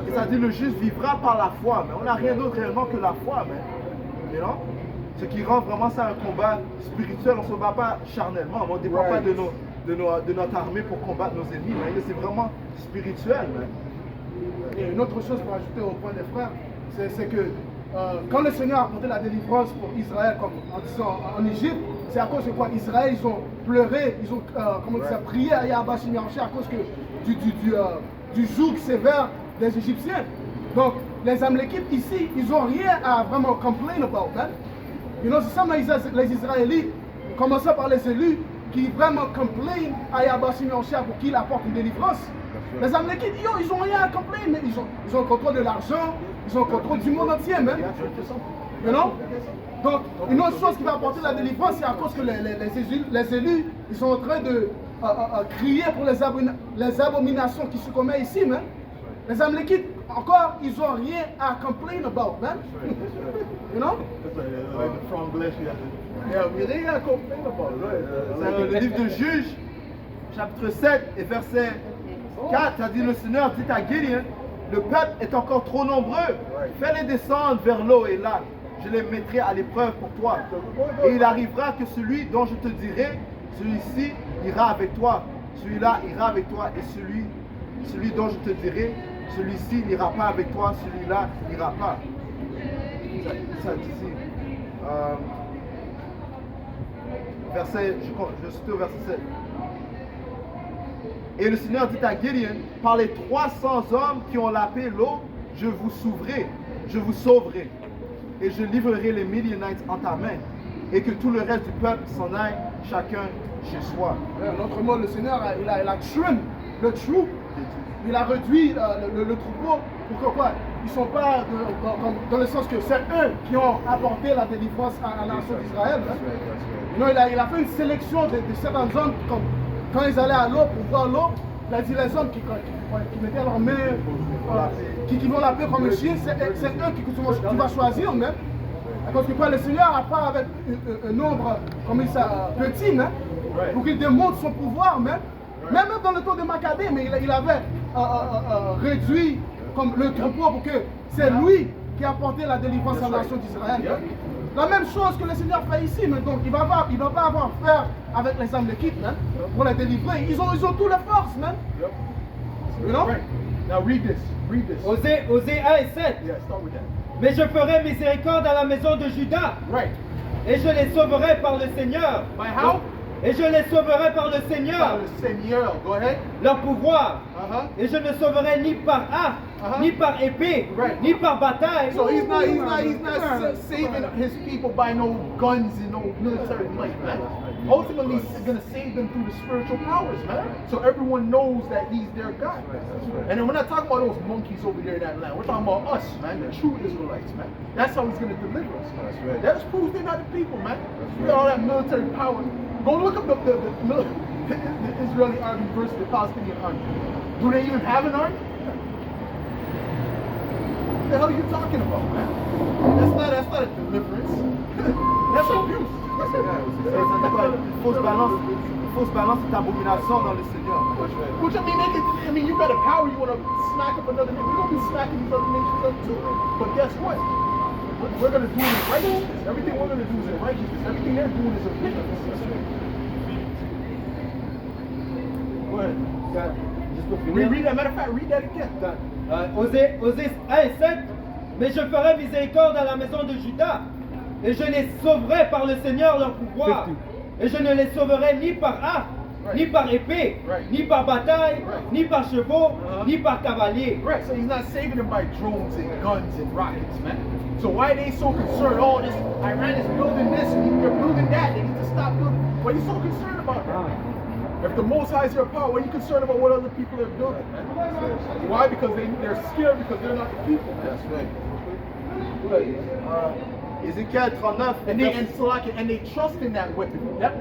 Et ça dit: le juste vivra par la foi. Mais on n'a rien d'autre réellement que la foi. You know? Ce qui rend vraiment ça un combat spirituel. On ne se bat pas charnellement. On ne dépend pas de notre armée pour combattre nos ennemis. Mais c'est vraiment spirituel. Et une autre chose pour ajouter au point des frères, c'est que quand le Seigneur a apporté la délivrance pour Israël, comme en disant en Égypte, c'est à cause de quoi Israël, ils ont pleuré, ils ont prié à Yahweh Shemiyah à cause du joug sévère des Égyptiens. Donc les Amalekites ici, ils n'ont rien à vraiment complain about, man. You know, c'est ça les Israélites, commençant par les élus, qui vraiment complain à Yahweh Shemiyah pour qu'il apporte une délivrance. Les Amalekites, ils n'ont rien à complain, mais ils ont le contrôle de l'argent, ils ont le contrôle du monde entier, même. You know? Donc, une autre chose qui va apporter la délivrance, c'est à cause que les élus, ils sont en train de crier pour les abominations qui se commettent ici, même. Les Amalekites, encore, ils n'ont rien à complain about, man. You know? Le livre de Juges, chapitre 7 et verset 4, ça dit: le Seigneur dit à Gideon, le peuple est encore trop nombreux, fais-les descendre vers l'eau et là, je les mettrai à l'épreuve pour toi. Et il arrivera que celui dont je te dirai, celui-ci ira avec toi, celui-là ira avec toi, et celui dont je te dirai, celui-ci n'ira pas avec toi, celui-là n'ira pas. Ça dit ici. Je suis au verset 7. Et le Seigneur dit à Gideon: par les 300 hommes qui ont lapé l'eau, je vous sauverai, et je livrerai les Midianites en ta main, et que tout le reste du peuple s'en aille, chacun chez soi. En autre mot, le Seigneur, il a trim le troop, il a réduit le troupeau pour que quoi? Ils ne sont pas dans le sens que c'est eux qui ont apporté la délivrance à la nation d'Israël. Non, il a fait une sélection de certains hommes quand ils allaient à l'eau pour voir l'eau. Il a dit les hommes qui mettaient leurs mains, qui vont la paix comme un chien, c'est eux qui va choisir même. Parce que quoi, le Seigneur a pas avec un nombre comme ça petit, même, pour qu'il démontre son pouvoir même. Même dans le temps de Macabée, mais il avait réduit comme le troupeau pour que c'est lui qui a apporté la délivrance à la nation d'Israël. La même chose que le Seigneur fait ici, mais donc il ne va pas avoir affaire avec les Amalekites pour les délivrer. Ils ont toutes les forces, man. You know? Now read this. Osée 1 et 7. Yeah, start with that. Mais je ferai miséricorde à la maison de Juda, Right. et je les sauverai par le Seigneur. By how? Et je les sauverai par le By Seigneur, the Seigneur. Go ahead. leur pouvoir. Uh-huh. Et je ne sauverai ni par arc, ni par épée, Right. ni par bataille. So he's not saving his people by no guns and no military might, man. Ultimately, he's going to save them through the spiritual powers, man. So everyone knows that he's their God. And then we're not talking about those monkeys over there in that land. We're talking about us, man, the true Israelites, man. That's how he's going to deliver us. That just proves they're not the people, man. We got all that military power. Go look up the Israeli army versus the Palestinian army. Do they even have an army? What the hell are you talking about, man? That's not a deliverance. That's abuse. Fausse balance est abomination dans le Seigneur. Which I mean, you got a power, you want to smack up another nation. We're going to be smacking these other nations up too. But guess what? We're going to do it in righteousness. Everything we're going to do is in righteousness. Everything they're doing is in wickedness. Go ahead. Juste pour finir. Read that. Matter of fact, read that again. Osée 1 et 7. Mais je ferai miséricorde à la maison de Juda, et je les sauverai par le Seigneur leur pouvoir. Et je ne les sauverai ni par arc, ni par épée, ni par bataille, ni par chevaux, ni par cavaliers. Right, so he's not saving them by drones and guns and rockets, man. So why are they so concerned? Oh, this Iran is building this, and they're building that. They need to stop building. Why are you so concerned about that? If the Most High is your power, why are you concerned about what other people are building, man? Why? Because they're scared because they're not the people. That's right. Ézéchiel 39. And they trust in that weapon. Yep.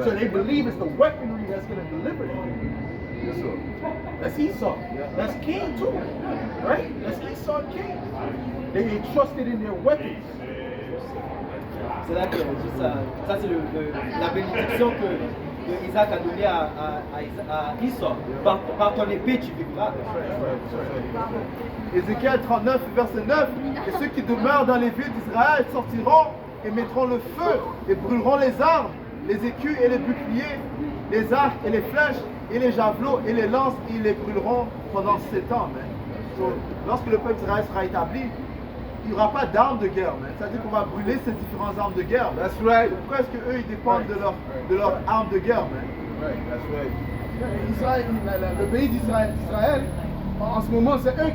So they believe it's the weaponry that's going to deliver them. Yes, sir. That's Esau. That's Cain too. Right? That's Esau and Cain. They trusted in their weapons. C'est là que ça c'est la bénédiction que Isaac a donnée à Esau. Par ton épée tu vivras. Ézéchiel 39, verset 9. Et ceux qui demeurent dans les villes d'Israël sortiront et mettront le feu et brûleront les armes, les écus et les boucliers, les arcs et les flèches et les javelots et les lances, et ils les brûleront pendant 7 ans. So, lorsque le peuple d'Israël sera établi, il n'y aura pas d'armes de guerre. C'est-à-dire qu'on va brûler ces différentes armes de guerre. That's right. Pourquoi est-ce qu'eux ils dépendent de leurs armes de guerre? Right, that's right. Israël, le pays d'Israël, en ce moment, c'est eux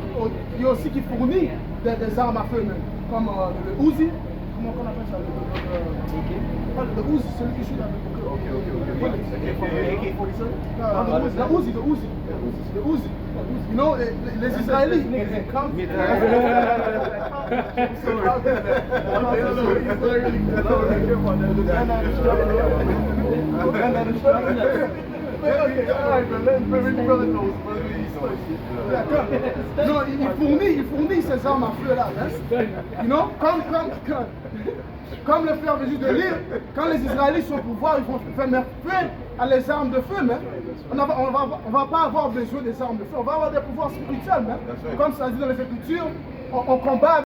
qui aussi qui fournissent des armes à feu, même. Comme le Uzi. Comment on appelle ça? Le Uzi, celui qui shoot avec le Uzi. Le Uzi. You know, les Israélites. Non, il fournit ces armes à feu là. You know, comme le frère Jésus de l'île, quand les Israélites sont au pouvoir, ils vont faire mettre feu à les armes de feu, mais on va pas avoir besoin des armes de feu, on va avoir des pouvoirs spirituels, mais comme ça dit dans les Écritures, on combat